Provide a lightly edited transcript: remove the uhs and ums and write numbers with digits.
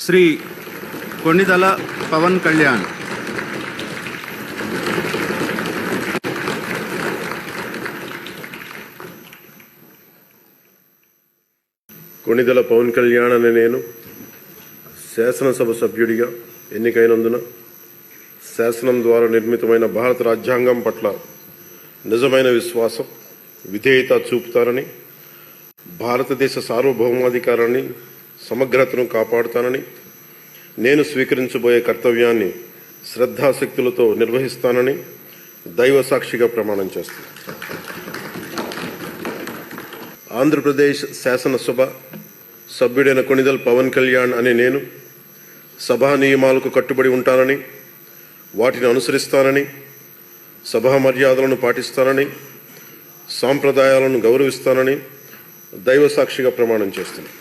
శ్రీ కొణిదల పవన్ కళ్యాణ్. కొణిదల పవన్ కళ్యాణ్ అనే నేను శాసనసభ సభ్యుడిగా ఎన్నికైనందున శాసనం ద్వారా నిర్మితమైన భారత రాజ్యాంగం పట్ల నిజమైన విశ్వాసం, విధేయత చూపుతానని, భారతదేశ సార్వభౌమాధికారాన్ని, సమగ్రతను కాపాడుతానని, నేను స్వీకరించబోయే కర్తవ్యాన్ని శ్రద్ధాశక్తులతో నిర్వహిస్తానని దైవ సాక్షిగా ప్రమాణం చేస్తాను. ఆంధ్రప్రదేశ్ శాసనసభ సభ్యుడైన కొణిదల పవన్ కళ్యాణ్ అనే నేను సభా నియమాలకు కట్టుబడి ఉంటానని, వాటిని అనుసరిస్తానని, సభా మర్యాదలను పాటిస్తానని, సాంప్రదాయాలను గౌరవిస్తానని దైవ సాక్షిగా ప్రమాణం చేస్తున్నాను.